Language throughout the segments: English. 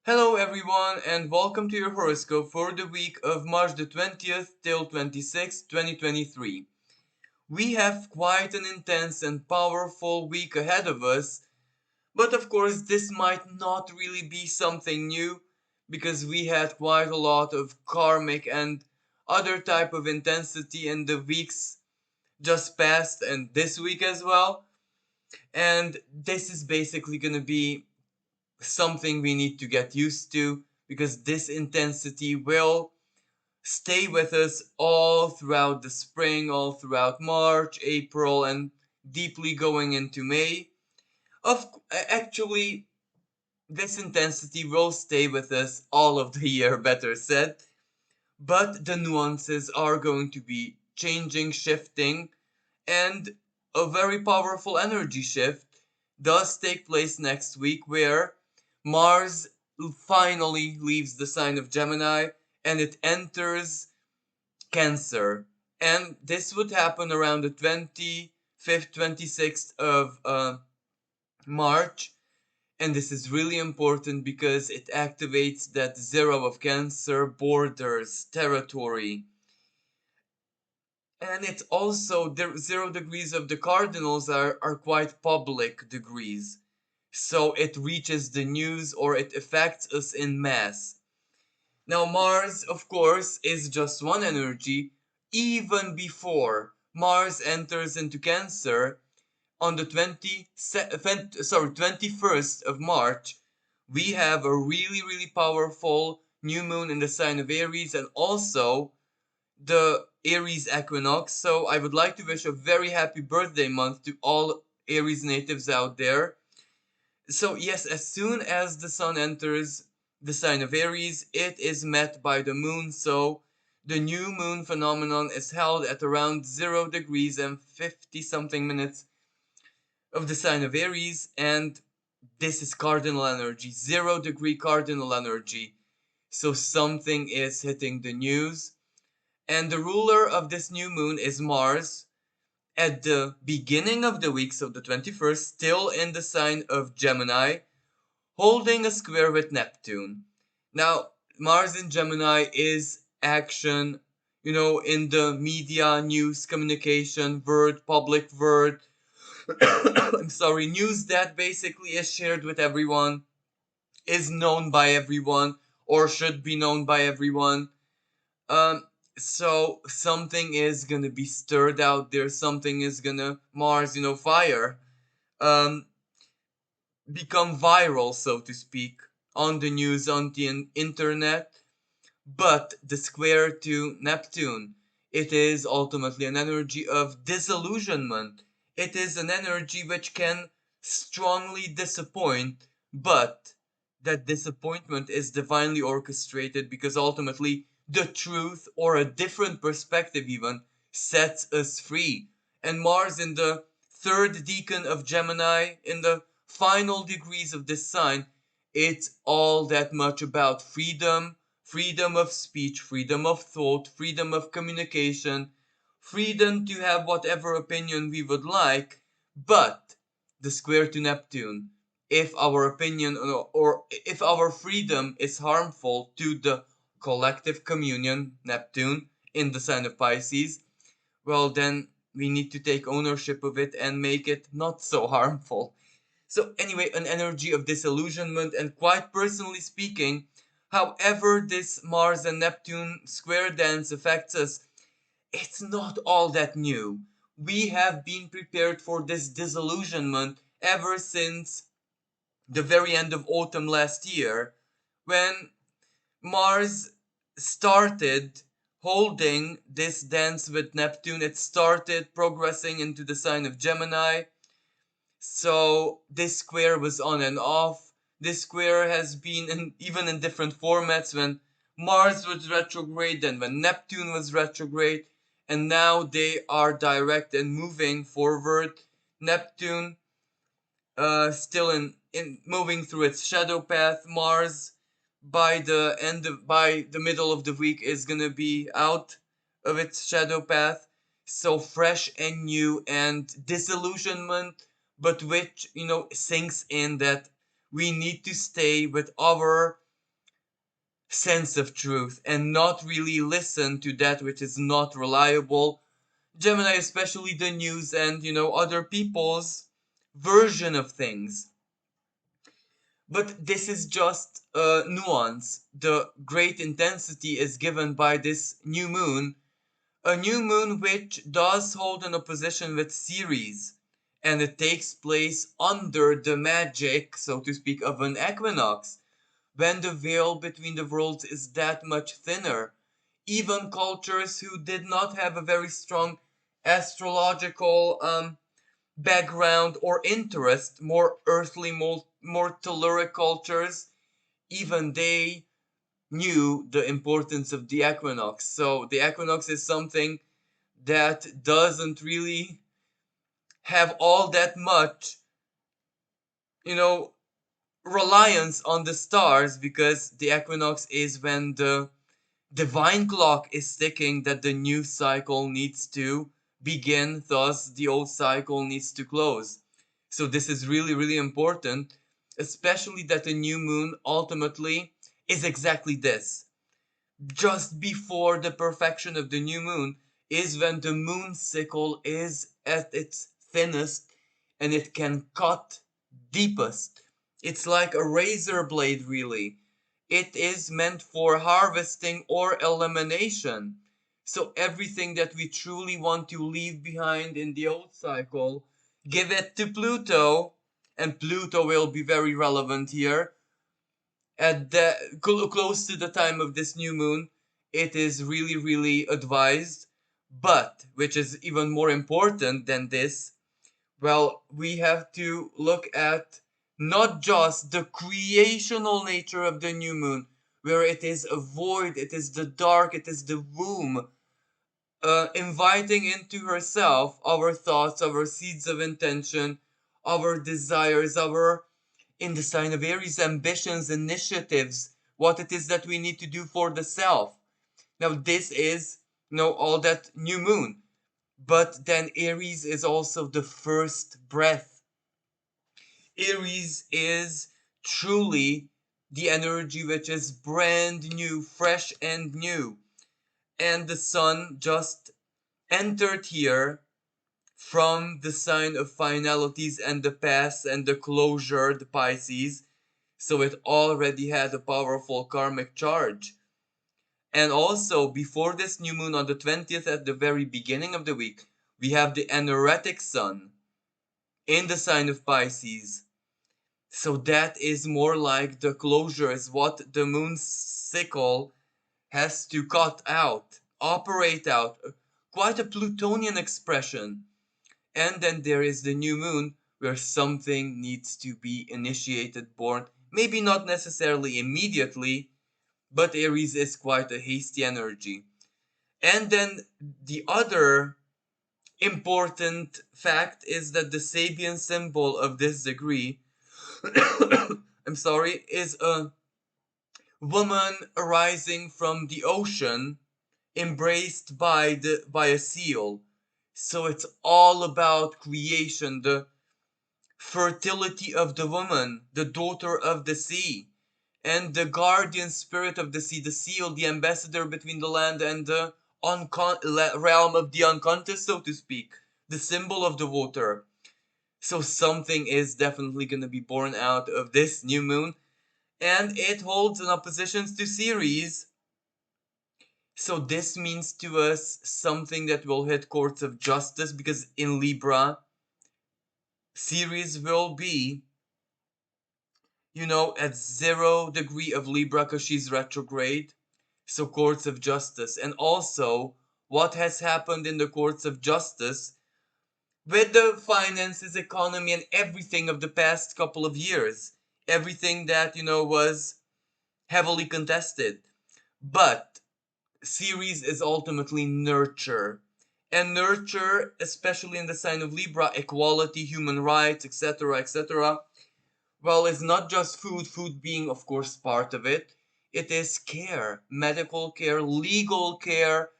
Hello everyone and welcome to your horoscope for the week of March the 20th till 26th, 2023. We have quite an intense and powerful week ahead of us, but of course this might not really be something new because we had quite a lot of karmic and other type of intensity in the weeks just past and this week as well. And this is basically going to be something we need to get used to because this intensity will stay with us all throughout the spring, all throughout March, April, and deeply going into May. Actually, this intensity will stay with us all of the year, better said, but the nuances are going to be changing, shifting, and a very powerful energy shift does take place next week where Mars finally leaves the sign of Gemini and it enters Cancer. And this would happen around the 25th, 26th of March. And this is really important because it activates that zero of Cancer, borders, territory. And it's also the 0 degrees of the cardinals are quite public degrees. So it reaches the news or it affects us in mass. Now, Mars, of course, is just one energy. Even before Mars enters into Cancer on the 21st of March, we have a really, really powerful new moon in the sign of Aries and also the Aries equinox. So I would like to wish a very happy birthday month to all Aries natives out there. So yes, as soon as the sun enters the sign of Aries, it is met by the moon. So the new moon phenomenon is held at around 0 degrees and 50 something minutes of the sign of Aries. And this is cardinal energy, 0 degree cardinal energy. So something is hitting the news. And the ruler of this new moon is Mars at the beginning of the week, so the 21st, still in the sign of Gemini, holding a square with Neptune. Now, Mars in Gemini is action, in the media, news, communication, word, public word. I'm sorry, news that basically is shared with everyone, is known by everyone, or should be known by everyone. Um, so something is gonna be stirred out there. Something is gonna Mars, fire, um, become viral, so to speak, on the news, on the internet. But the square to Neptune, it is ultimately an energy of disillusionment. It is an energy which can strongly disappoint, but that disappointment is divinely orchestrated because ultimately the truth or a different perspective even sets us free. And Mars in the third decan of Gemini, in the final degrees of this sign, it's all that much about freedom, freedom of speech, freedom of thought, freedom of communication, freedom to have whatever opinion we would like, but the square to Neptune, if our opinion or if our freedom is harmful to the collective communion, Neptune, in the sign of Pisces, well, then we need to take ownership of it and make it not so harmful. So, anyway, an energy of disillusionment, and quite personally speaking, however this Mars and Neptune square dance affects us, it's not all that new. We have been prepared for this disillusionment ever since the very end of autumn last year, when Mars started holding this dance with Neptune. It started progressing into the sign of Gemini. So this square was on and off. This square has been even in different formats when Mars was retrograde and when Neptune was retrograde. And now they are direct and moving forward. Neptune still in moving through its shadow path. Mars by the middle of the week is gonna be out of its shadow path. So fresh and new and disillusionment, but which sinks in that we need to stay with our sense of truth and not really listen to that which is not reliable. Gemini, especially the news and, other people's version of things. But this is just a nuance. The great intensity is given by this new moon, a new moon which does hold an opposition with Ceres, and it takes place under the magic, so to speak, of an equinox, when the veil between the worlds is that much thinner. Even cultures who did not have a very strong astrological background or interest, more earthly, more telluric cultures, even they knew the importance of the equinox. So the equinox is something that doesn't really have all that much, you know, reliance on the stars, because the equinox is when the divine clock is ticking that the new cycle needs to begin, thus the old cycle needs to close. So this is really, really important, especially that the new moon ultimately is exactly this. Just before the perfection of the new moon is when the moon sickle is at its thinnest and it can cut deepest. It's like a razor blade, really. It is meant for harvesting or elimination. So everything that we truly want to leave behind in the old cycle, give it to Pluto, and Pluto will be very relevant here at the close to the time of this new moon. It is really, really advised. But which is even more important than this, well, we have to look at not just the creational nature of the new moon, where it is a void, it is the dark, it is the womb, inviting into herself our thoughts, our seeds of intention, our desires, our, in the sign of Aries, ambitions, initiatives, what it is that we need to do for the self. Now, this is, all that new moon. But then Aries is also the first breath. Aries is truly the energy which is brand new, fresh and new. And the sun just entered here from the sign of finalities and the past and the closure, the Pisces. So it already had a powerful karmic charge. And also, before this new moon on the 20th, at the very beginning of the week, we have the anaretic sun in the sign of Pisces. So that is more like the closure, is what the moon's sickle has to cut out, operate out. Quite a Plutonian expression. And then there is the new moon, where something needs to be initiated, born. Maybe not necessarily immediately, but Aries is quite a hasty energy. And then the other important fact is that the Sabian symbol of this degree, I'm sorry, is a woman arising from the ocean, embraced by a seal. So it's all about creation, the fertility of the woman, the daughter of the sea, and the guardian spirit of the sea, the seal, the ambassador between the land and the realm of the unconscious, so to speak, the symbol of the water. So something is definitely going to be born out of this new moon, and it holds an opposition to Ceres. So this means to us something that will hit courts of justice, because in Libra, Ceres will be, at 0 degree of Libra, because she's retrograde. So courts of justice. And also, what has happened in the courts of justice with the finances, economy, and everything of the past couple of years. Everything that, was heavily contested. But Ceres is ultimately nurture. And nurture, especially in the sign of Libra, equality, human rights, etc., etc., well, it's not just food being, of course, part of it. It is care, medical care, legal care,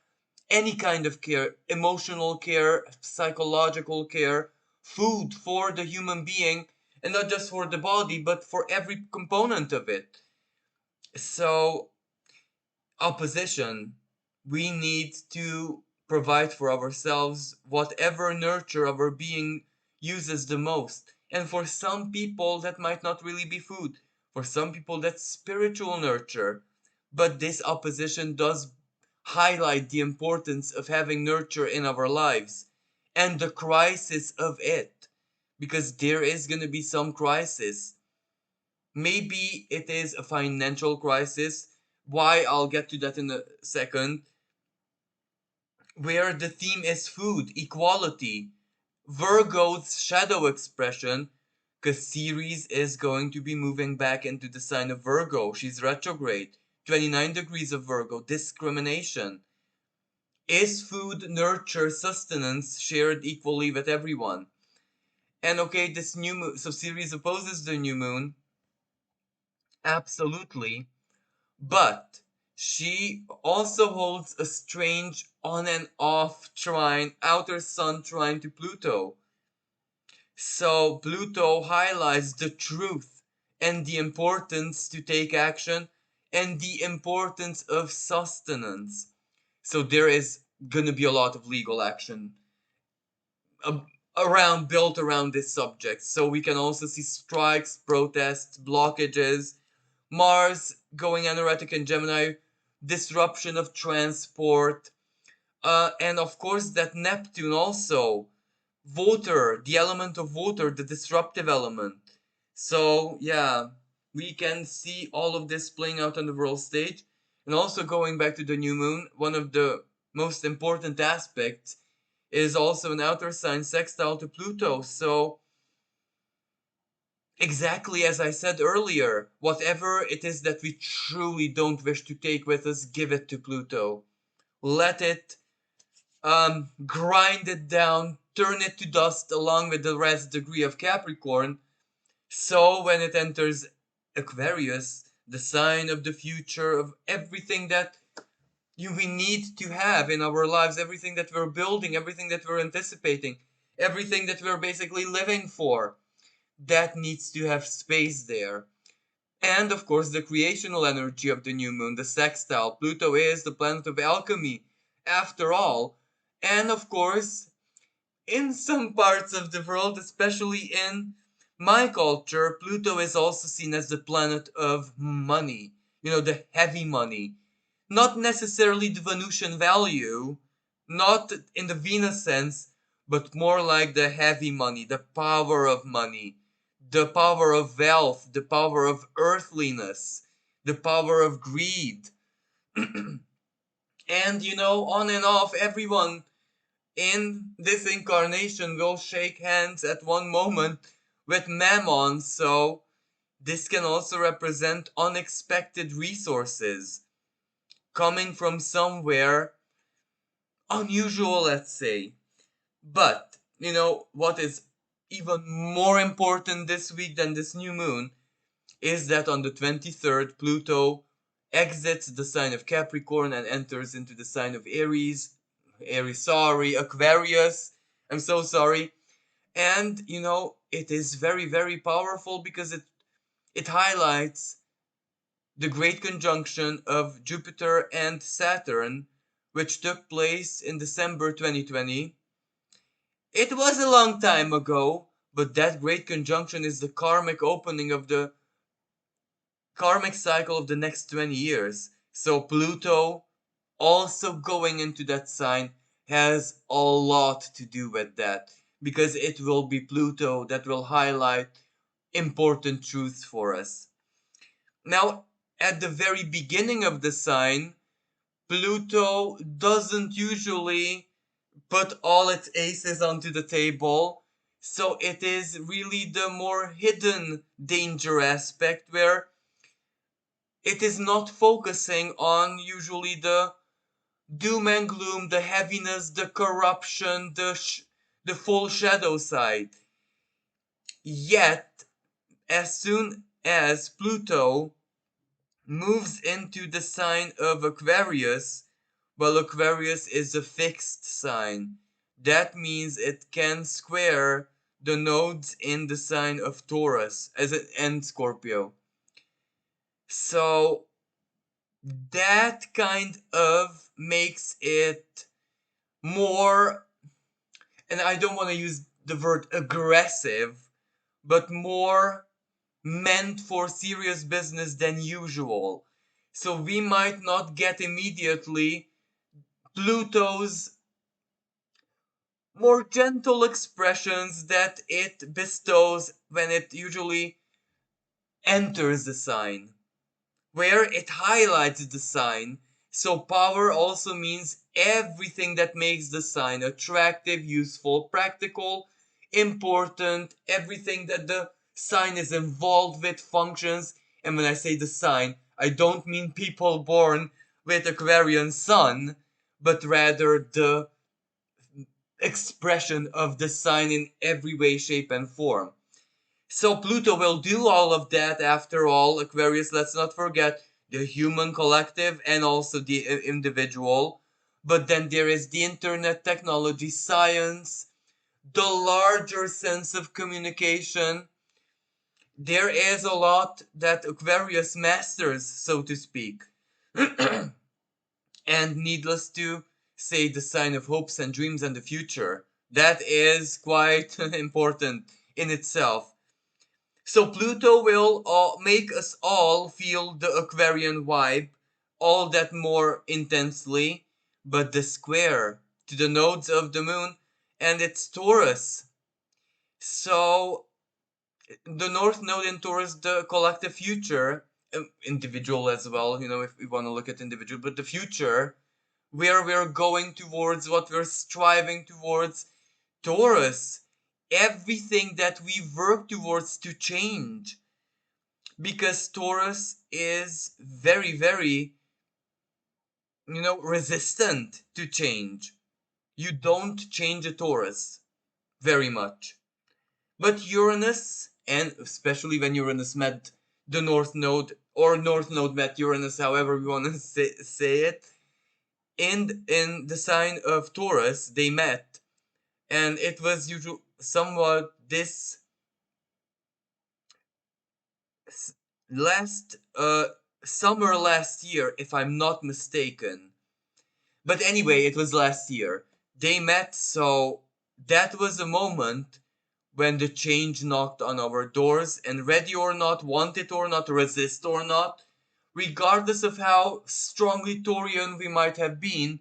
any kind of care, emotional care, psychological care, food for the human being, and not just for the body, but for every component of it. So opposition, we need to provide for ourselves whatever nurture our being uses the most. And for some people, that might not really be food. For some people, that's spiritual nurture. But this opposition does highlight the importance of having nurture in our lives and the crisis of it. Because there is going to be some crisis. Maybe it is a financial crisis. Why? I'll get to that in a second. Where the theme is food, equality. Virgo's shadow expression, because Ceres is going to be moving back into the sign of Virgo. She's retrograde. 29 degrees of Virgo, discrimination. Is food, nurture, sustenance shared equally with everyone? And okay, this new moon, so Ceres opposes the new moon. Absolutely. But she also holds a strange on and off trine, outer sun trine to Pluto. So Pluto highlights the truth and the importance to take action and the importance of sustenance. So there is gonna be a lot of legal action uh, built around this subject. So we can also see strikes, protests, blockages, Mars going anoretic in Gemini, disruption of transport, and of course that Neptune also, water, the element of water, the disruptive element. So yeah, we can see all of this playing out on the world stage. And also going back to the new moon, one of the most important aspects is also an outer sign sextile to Pluto. So exactly as I said earlier, whatever it is that we truly don't wish to take with us, give it to Pluto. Let it grind it down, turn it to dust along with the rest degree of Capricorn. So when it enters Aquarius, the sign of the future of everything that we need to have in our lives, everything that we're building, everything that we're anticipating, everything that we're basically living for, that needs to have space there. And of course, the creational energy of the new moon, the sextile. Pluto is the planet of alchemy, after all. And of course, in some parts of the world, especially in my culture, Pluto is also seen as the planet of money. You know, the heavy money. Not necessarily the Venusian value, not in the Venus sense, but more like the heavy money, the power of money, the power of wealth, the power of earthliness, the power of greed. And you know, on and off, everyone in this incarnation will shake hands at one moment with Mammon, so this can also represent unexpected resources coming from somewhere unusual, let's say. But, you know, what is even more important this week than this new moon is that on the 23rd, Pluto exits the sign of Capricorn and enters into the sign of Aquarius. I'm so sorry. And, you know, it is very, very powerful because it highlights the great conjunction of Jupiter and Saturn, which took place in December 2020. It was a long time ago, but that great conjunction is the karmic opening of the karmic cycle of the next 20 years. So Pluto also going into that sign has a lot to do with that because it will be Pluto that will highlight important truths for us. Now, at the very beginning of the sign, Pluto doesn't usually put all its aces onto the table. So it is really the more hidden danger aspect where it is not focusing on usually the doom and gloom, the heaviness, the corruption, the full shadow side. Yet, as soon as Pluto moves into the sign of Aquarius, well, Aquarius is a fixed sign. That means it can square the nodes in the sign of Taurus and Scorpio. So that kind of makes it more, and I don't want to use the word aggressive, but more meant for serious business than usual. So we might not get immediately Pluto's more gentle expressions that it bestows when it usually enters the sign, where it highlights the sign. So power also means everything that makes the sign attractive, useful, practical, important, everything that the sign is involved with functions. And when I say the sign, I don't mean people born with Aquarian sun, but rather the expression of the sign in every way, shape, and form. So Pluto will do all of that after all, Aquarius. Let's not forget the human collective and also the individual. But then there is the internet, technology, science, the larger sense of communication. There is a lot that Aquarius masters, so to speak. And needless to say, the sign of hopes and dreams and the future. That is quite important in itself. So Pluto will make us all feel the Aquarian vibe all that more intensely, but the square to the nodes of the moon and it's Taurus. So the North Node in Taurus, the collective future, individual as well, if we want to look at individual, but the future where we're going towards, what we're striving towards, Taurus, everything that we work towards to change. Because Taurus is very, very, resistant to change. You don't change a Taurus very much. But Uranus, and especially when Uranus met the North Node, or North Node met Uranus, however we want to say it, in the sign of Taurus, they met. And it was usually somewhat this last summer last year, if I'm not mistaken. But anyway, it was last year. They met, so that was a moment when the change knocked on our doors, and ready or not, want it or not, resist or not, regardless of how strongly Taurian we might have been,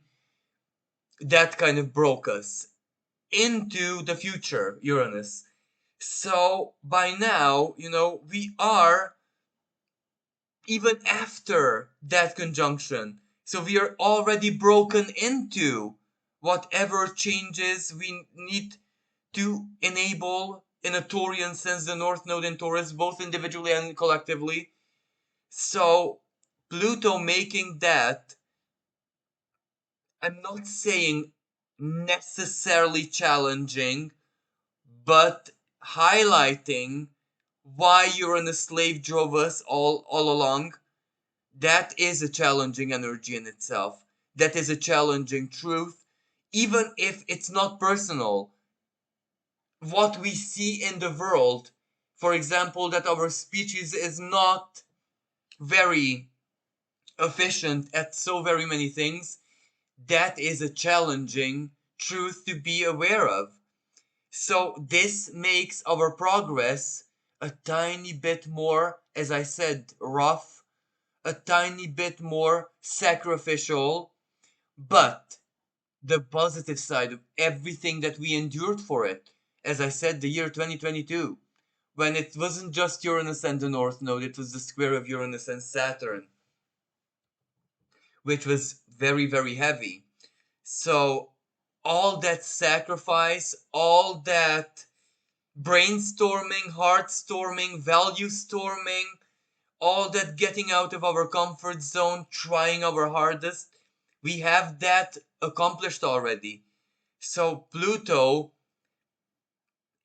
that kind of broke us into the future, Uranus. So by now, we are even after that conjunction. So we are already broken into whatever changes we need to enable in a Taurian sense, the North Node in Taurus, both individually and collectively. So Pluto making that, I'm not saying necessarily challenging, but highlighting why Uranus slave drove us all along. That is a challenging energy in itself. That is a challenging truth, even if it's not personal. What we see in the world, for example, that our species is not very efficient at so very many things, that is a challenging truth to be aware of. So this makes our progress a tiny bit more, as I said, rough, a tiny bit more sacrificial, but the positive side of everything that we endured for it, as I said, the year 2022, when it wasn't just Uranus and the North Node, it was the square of Uranus and Saturn, which was very, very heavy. So all that sacrifice, all that brainstorming, heart storming, value storming, all that getting out of our comfort zone, trying our hardest, we have that accomplished already. So Pluto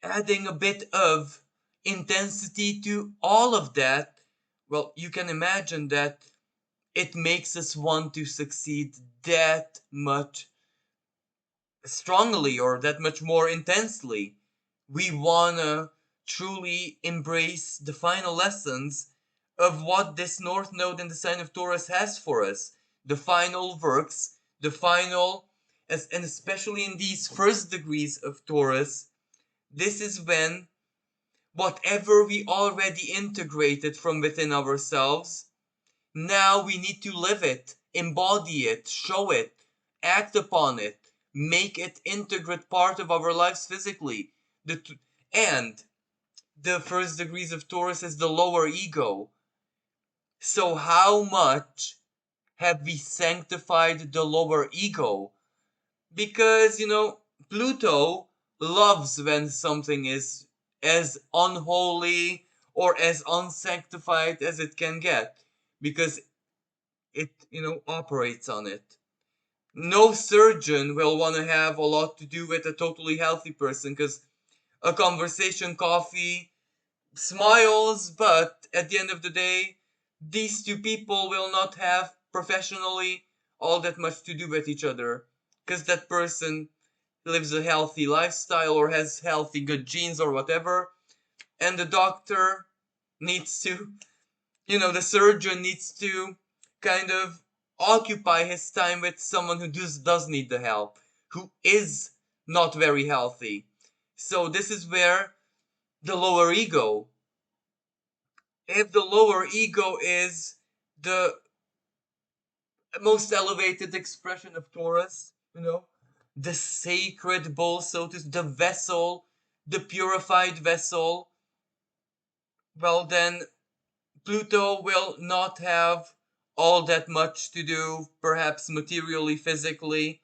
adding a bit of intensity to all of that, well, you can imagine that it makes us want to succeed that much strongly or that much more intensely. We wanna truly embrace the final lessons of what this North Node in the sign of Taurus has for us. The final works, the final, and especially in these first degrees of Taurus, this is when whatever we already integrated from within ourselves, now we need to live it, embody it, show it, act upon it, make it integrate part of our lives physically. And the first degrees of Taurus is the lower ego. So how much have we sanctified the lower ego? Because, Pluto loves when something is as unholy or as unsanctified as it can get. Because it, operates on it. No surgeon will want to have a lot to do with a totally healthy person because a conversation, coffee, smiles, but at the end of the day, these two people will not have professionally all that much to do with each other because that person lives a healthy lifestyle or has healthy good genes or whatever, and the doctor needs to, the surgeon needs to kind of occupy his time with someone who does need the help, who is not very healthy. So this is where the lower ego, if the lower ego is the most elevated expression of Taurus, the sacred bull, so to the vessel, the purified vessel, well then Pluto will not have all that much to do, perhaps materially, physically.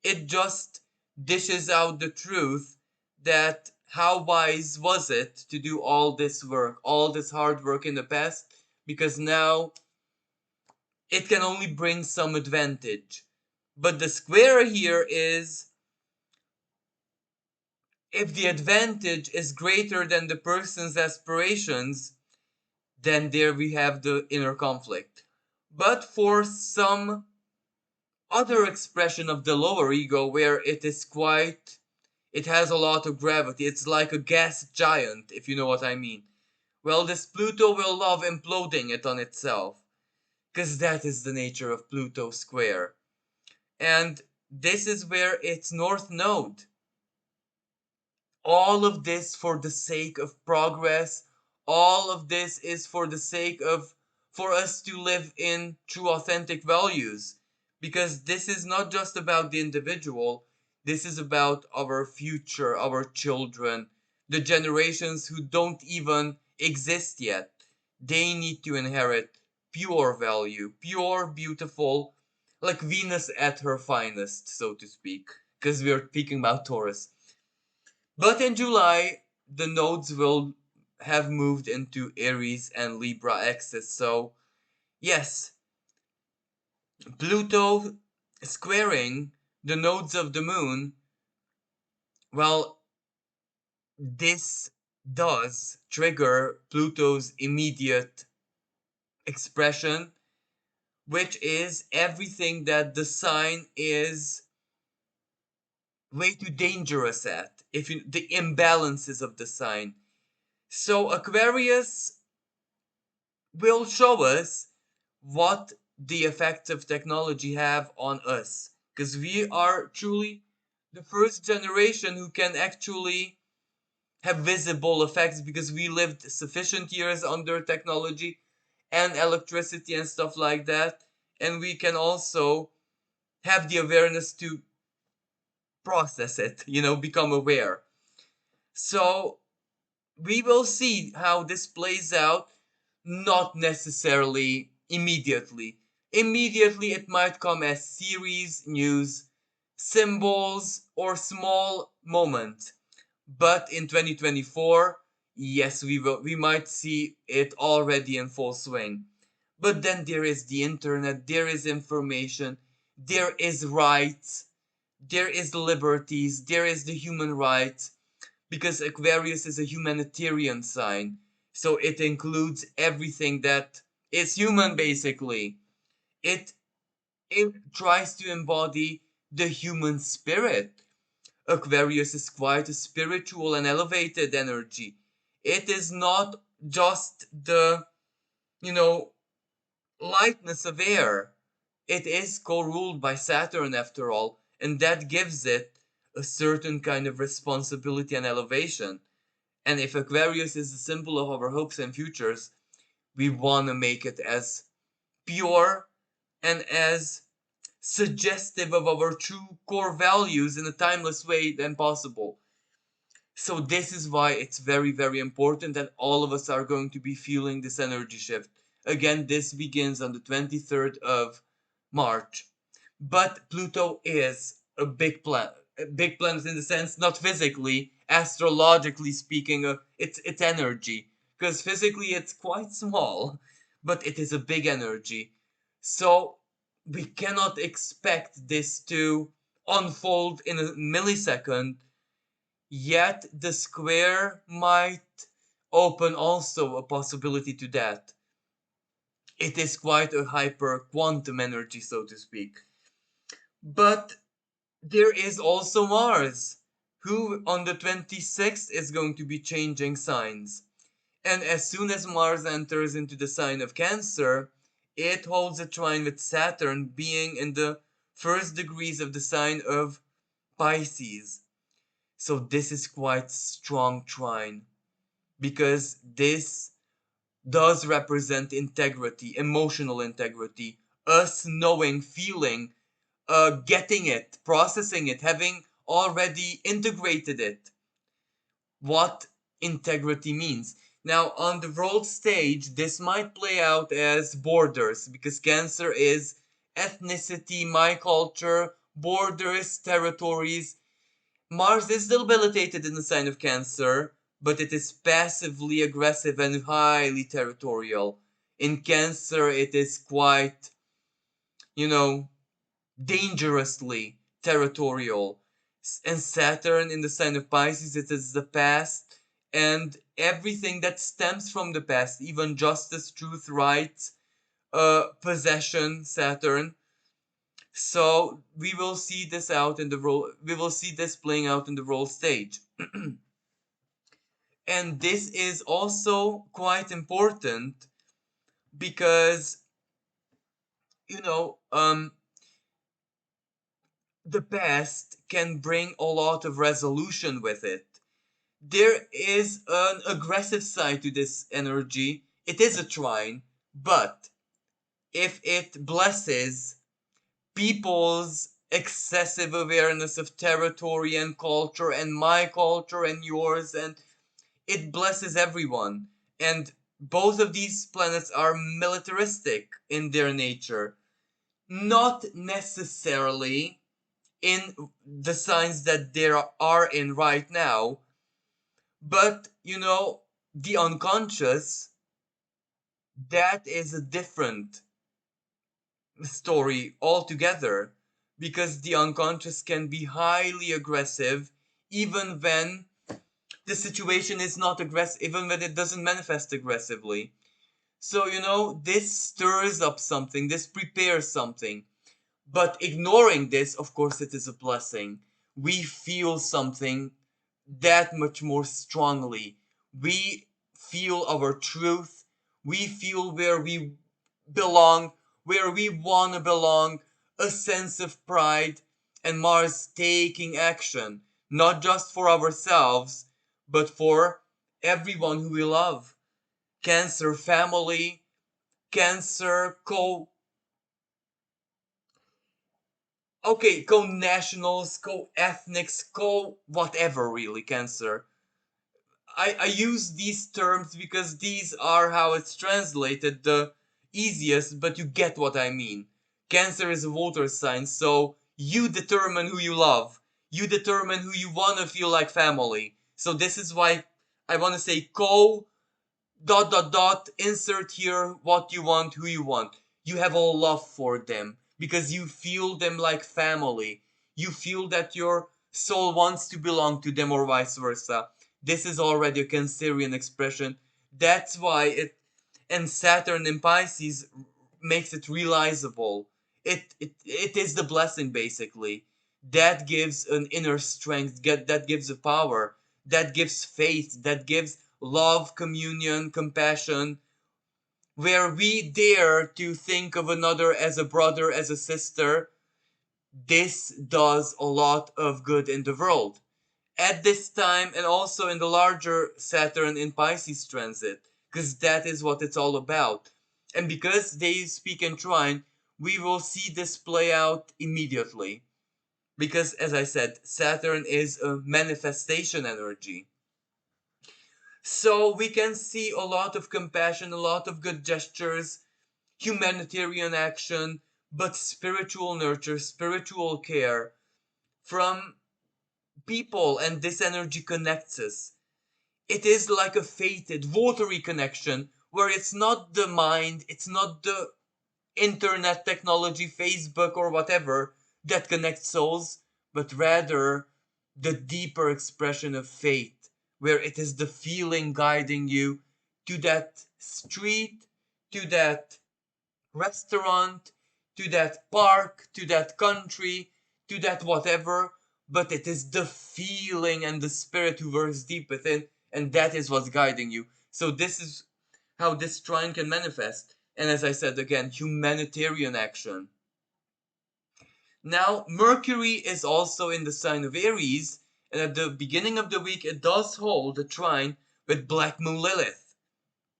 It just dishes out the truth that how wise was it to do all this work, all this hard work in the past, because now it can only bring some advantage. But the square here is if the advantage is greater than the person's aspirations, then there we have the inner conflict. But for some other expression of the lower ego where it has a lot of gravity, it's like a gas giant, if you know what I mean. Well, this Pluto will love imploding it on itself, because that is the nature of Pluto square. And this is where its north node. All of this for the sake of progress. All of this is for the sake of for us to live in true authentic values. Because this is not just about the individual, this is about our future, our children, the generations who don't even exist yet. They need to inherit pure value, pure, beautiful, like Venus at her finest, so to speak. Because we're speaking about Taurus. But in July, the nodes will have moved into Aries and Libra axis. So, yes, Pluto squaring the nodes of the moon, well, this does trigger Pluto's immediate expression, which is everything that the sign is way too dangerous at. The imbalances of the sign. So Aquarius will show us what the effects of technology have on us. Because we are truly the first generation who can actually have visible effects because we lived sufficient years under technology and electricity and stuff like that. And we can also have the awareness to process it, become aware. So we will see how this plays out, not necessarily immediately. Immediately, it might come as series, news, symbols, or small moments. But in 2024, yes, we might see it already in full swing. But then there is the internet, there is information, there is rights, there is liberties, there is the human rights, because Aquarius is a humanitarian sign. So it includes everything that is human, basically. It, it tries to embody the human spirit. Aquarius is quite a spiritual and elevated energy. It is not just the, you know, lightness of air. It is co-ruled by Saturn after all, and that gives it a certain kind of responsibility and elevation. And if Aquarius is the symbol of our hopes and futures, we want to make it as pure and as suggestive of our true core values in a timeless way than possible. So this is why it's very, very important that all of us are going to be feeling this energy shift. Again, this begins on the 23rd of March. But Pluto is a big planet in the sense, not physically, astrologically speaking, it's energy. Because physically it's quite small, but it is a big energy. So we cannot expect this to unfold in a millisecond. Yet the square might open also a possibility to that. It is quite a hyper quantum energy, so to speak. But there is also Mars, who on the 26th is going to be changing signs. And as soon as Mars enters into the sign of Cancer, it holds a trine with Saturn being in the first degrees of the sign of Pisces. So this is quite strong trine because this does represent integrity, emotional integrity, us knowing, feeling, getting it, processing it, having already integrated it, what integrity means. Now, on the world stage, this might play out as borders because Cancer is ethnicity, my culture, borders, territories. Mars is debilitated in the sign of Cancer, but it is passively aggressive and highly territorial. In Cancer, it is quite, you know, dangerously territorial. And Saturn in the sign of Pisces, it is the past and everything that stems from the past, even justice, truth, right, possession, Saturn. So we will see this out in the role. We will see this playing out in the role stage. And this is also quite important because you know the past can bring a lot of resolution with it. There is an aggressive side to this energy. It is a trine, but if it blesses people's excessive awareness of territory and culture and my culture and yours, and it blesses everyone. And both of these planets are militaristic in their nature. Not necessarily in the signs that there are in right now, but the unconscious, that is a different story altogether because the unconscious can be highly aggressive even when the situation is not aggressive, even when it doesn't manifest aggressively. So, this stirs up something, this prepares something. But ignoring this, of course, it is a blessing. We feel something that much more strongly. We feel our truth. We feel where we belong, where we want to belong, a sense of pride, and Mars taking action, not just for ourselves, but for everyone who we love. Cancer family, Cancer co-nationals, co-ethnics, co-whatever really, Cancer. I use these terms because these are how it's translated the easiest, but you get what I mean. Cancer is a water sign, so you determine who you love. You determine who you want to feel like family. So this is why I want to say dot dot dot, insert here what you want, who you want. You have a love for them because you feel them like family. You feel that your soul wants to belong to them or vice versa. This is already a Cancerian expression. That's why and Saturn in Pisces makes it realizable. It is the blessing basically. That gives an inner strength, that gives a power, that gives faith, that gives love, communion, compassion, where we dare to think of another as a brother, as a sister, this does a lot of good in the world. At this time, and also in the larger Saturn in Pisces transit, because that is what it's all about. And because they speak in trine, we will see this play out immediately. Because, as I said, Saturn is a manifestation energy. So we can see a lot of compassion, a lot of good gestures, humanitarian action, but spiritual nurture, spiritual care from people, and this energy connects us. It is like a fated, watery connection where it's not the mind, it's not the internet technology, Facebook or whatever that connects souls, but rather the deeper expression of faith, where it is the feeling guiding you to that street, to that restaurant, to that park, to that country, to that whatever, but it is the feeling and the spirit who works deep within, and that is what's guiding you. So this is how this trine can manifest. And as I said again, humanitarian action. Now, Mercury is also in the sign of Aries, and at the beginning of the week, it does hold a trine with Black Moon Lilith.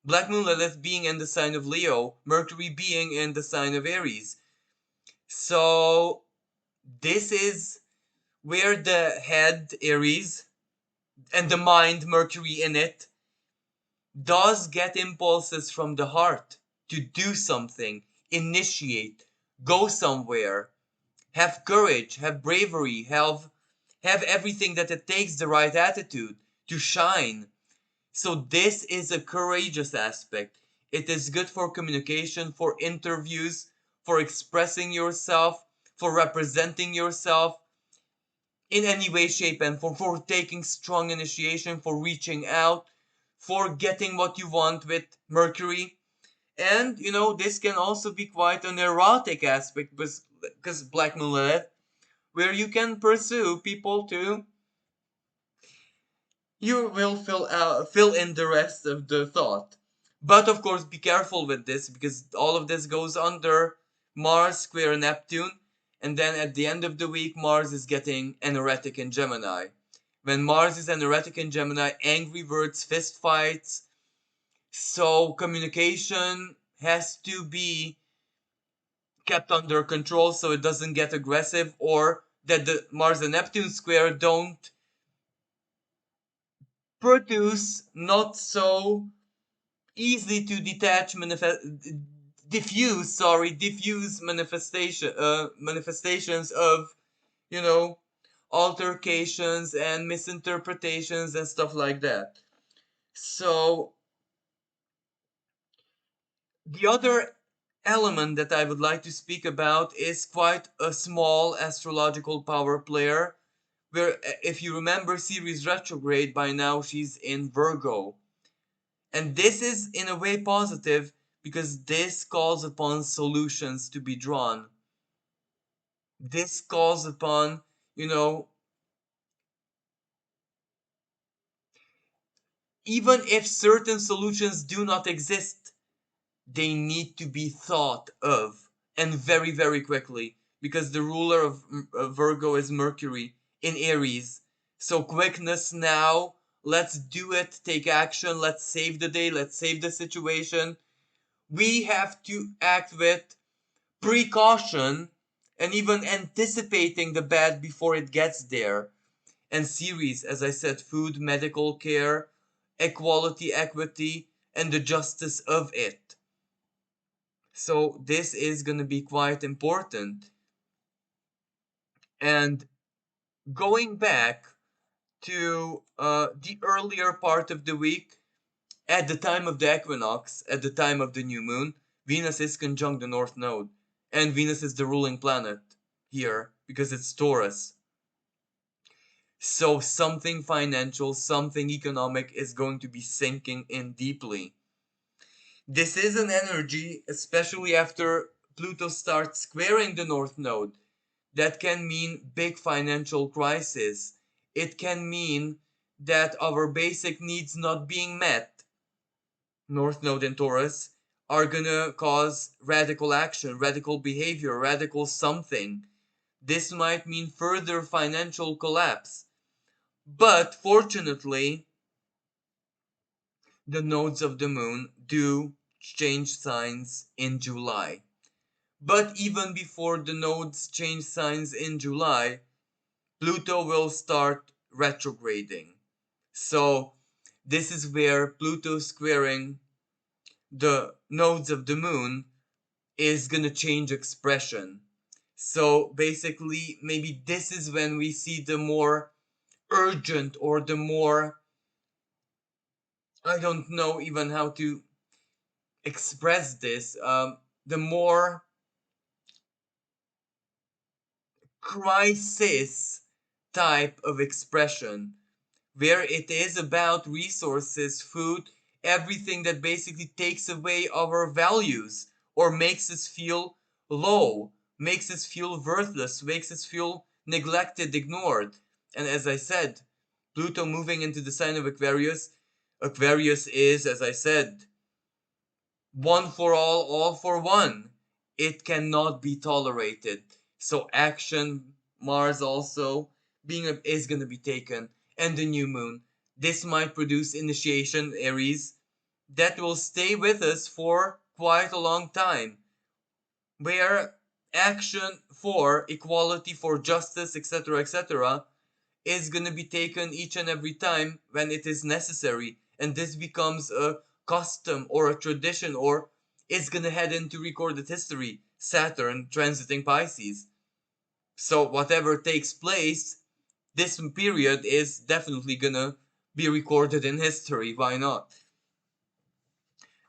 Black Moon Lilith being in the sign of Leo, Mercury being in the sign of Aries. So, this is where the head, Aries, and the mind, Mercury in it, does get impulses from the heart to do something, initiate, go somewhere, have courage, have bravery, have everything that it takes, the right attitude to shine. So this is a courageous aspect. It is good for communication, for interviews, for expressing yourself, for representing yourself in any way, shape, and form, for taking strong initiation, for reaching out, for getting what you want with Mercury. And this can also be quite an erotic aspect because Black Moon Lilith, where you can pursue people to, you will fill in the rest of the thought. But of course, be careful with this because all of this goes under Mars square Neptune, and then at the end of the week, Mars is getting anoretic in Gemini. When Mars is anoretic in Gemini, angry words, fist fights. So communication has to be kept under control so it doesn't get aggressive, or that the Mars and Neptune square don't produce not so easy to diffuse manifestations of you know altercations and misinterpretations and stuff like that. So the other element that I would like to speak about is quite a small astrological power player, where if you remember Ceres retrograde, by now she's in Virgo. And this is in a way positive because this calls upon solutions to be drawn. This calls upon, you know, even if certain solutions do not exist, they need to be thought of, and very, very quickly, because the ruler of Virgo is Mercury in Aries. So quickness now, let's do it, take action, let's save the day, let's save the situation. We have to act with precaution and even anticipating the bad before it gets there. And series, as I said, food, medical care, equality, equity, and the justice of it. So this is going to be quite important. And going back to the earlier part of the week, at the time of the equinox, at the time of the new moon, Venus is conjunct the North Node. And Venus is the ruling planet here because it's Taurus. So something financial, something economic is going to be sinking in deeply. This is an energy, especially after Pluto starts squaring the North Node, that can mean big financial crisis. It can mean that our basic needs not being met. North Node in Taurus, are gonna cause radical action, radical behavior, radical something. This might mean further financial collapse. But fortunately, the nodes of the moon do change signs in July. But even before the nodes change signs in July, Pluto will start retrograding. So this is where Pluto squaring the nodes of the moon is gonna change expression. So basically, maybe this is when we see the more urgent or the more, I don't know even how to express this, the more crisis type of expression, where it is about resources, food, everything that basically takes away our values or makes us feel low, makes us feel worthless, makes us feel neglected, ignored. And as I said, Pluto moving into the sign of Aquarius, Aquarius is, as I said, one for all for one. It cannot be tolerated. So action, Mars also is going to be taken, and the new moon. This might produce initiation, Aries, that will stay with us for quite a long time, where action for equality, for justice, etc., is going to be taken each and every time when it is necessary, and this becomes a custom or a tradition, or it's going to head into recorded history. Saturn transiting Pisces. So whatever takes place, this period is definitely going to be recorded in history. Why not?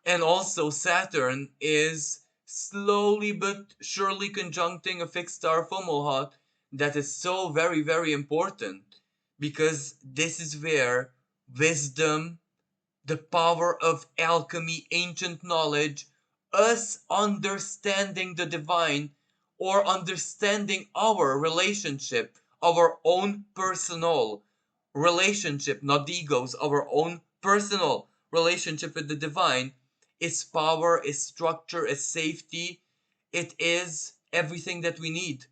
And also Saturn is slowly but surely conjuncting a fixed star Fomalhaut that is so very, very important, because this is where wisdom, the power of alchemy, ancient knowledge, us understanding the divine, or understanding our relationship, our own personal relationship, not the egos, our own personal relationship with the divine, is power, is structure, is safety. It is everything that we need.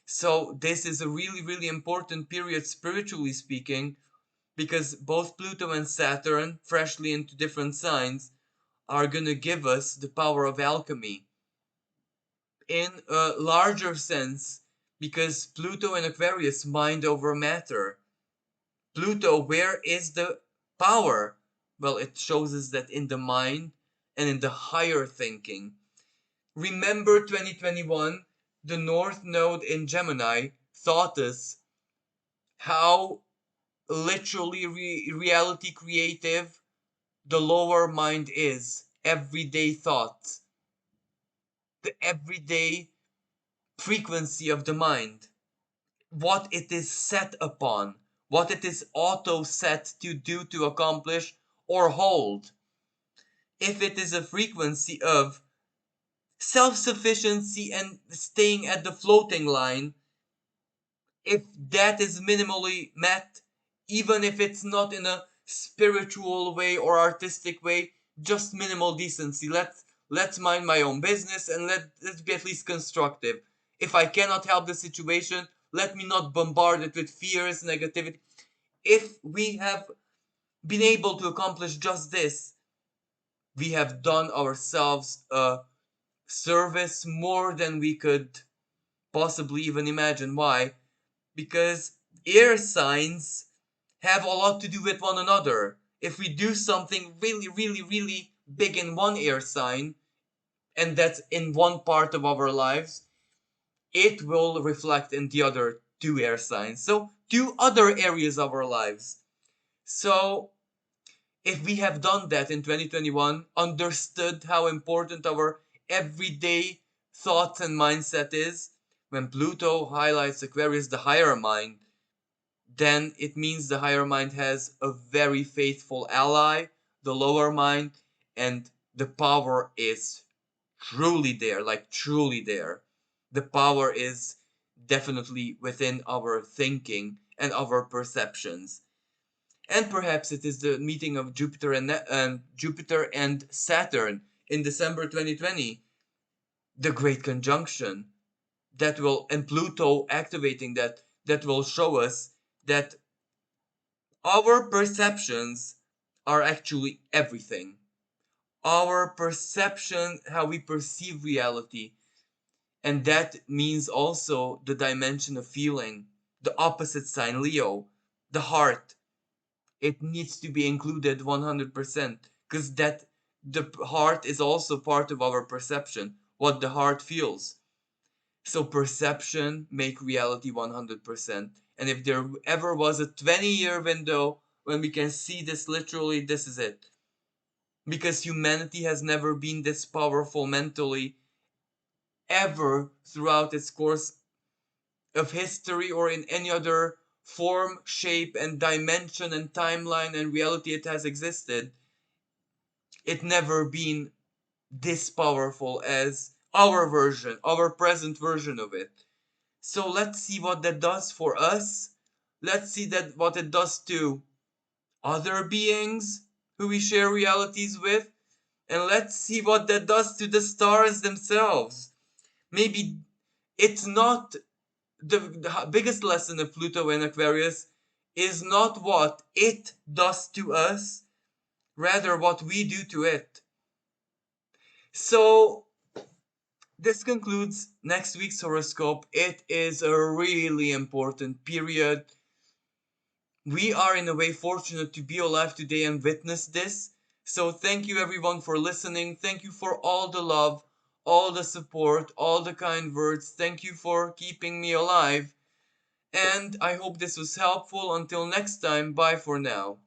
So this is a really, really important period spiritually speaking, because both Pluto and Saturn, freshly into different signs, are going to give us the power of alchemy in a larger sense, because Pluto and Aquarius mind over matter. Pluto, where is the power? Well, it shows us that in the mind and in the higher thinking. Remember 2021, the North Node in Gemini taught us how literally reality creative the lower mind is. Everyday thoughts, the everyday frequency of the mind, what it is set upon, what it is auto set to do, to accomplish or hold. If it is a frequency of self-sufficiency and staying at the floating line, if that is minimally met, even if it's not in a spiritual way or artistic way, just minimal decency. Let's mind my own business, and let's be at least constructive. If I cannot help the situation, let me not bombard it with fears, negativity. If we have been able to accomplish just this, we have done ourselves a service more than we could possibly even imagine. Why? Because air signs have a lot to do with one another. If we do something really, really, really big in one air sign, and that's in one part of our lives, it will reflect in the other two air signs. So, two other areas of our lives. So, if we have done that in 2021, understood how important our everyday thoughts and mindset is, when Pluto highlights Aquarius, the higher mind, then it means the higher mind has a very faithful ally, the lower mind, and the power is truly there, like truly there. The power is definitely within our thinking and our perceptions. And perhaps it is the meeting of Jupiter and Saturn in December 2020, the Great Conjunction that will, and Pluto activating that will show us that our perceptions are actually everything. Our perception, how we perceive reality, and that means also the dimension of feeling, the opposite sign, Leo, the heart. It needs to be included 100% because that the heart is also part of our perception, what the heart feels. So perception make reality 100%. And if there ever was a 20-year window when we can see this literally, this is it. Because humanity has never been this powerful mentally ever throughout its course of history or in any other form, shape, and dimension and timeline and reality it has existed. It never been this powerful as our version, our present version of it. So let's see what that does for us. Let's see that what it does to other beings who we share realities with. And let's see what that does to the stars themselves. Maybe it's not the biggest lesson of Pluto and Aquarius is not what it does to us, rather what we do to it. So this concludes next week's horoscope. It is a really important period. We are in a way fortunate to be alive today and witness this. So thank you everyone for listening. Thank you for all the love, all the support, all the kind words. Thank you for keeping me alive. And I hope this was helpful. Until next time, bye for now.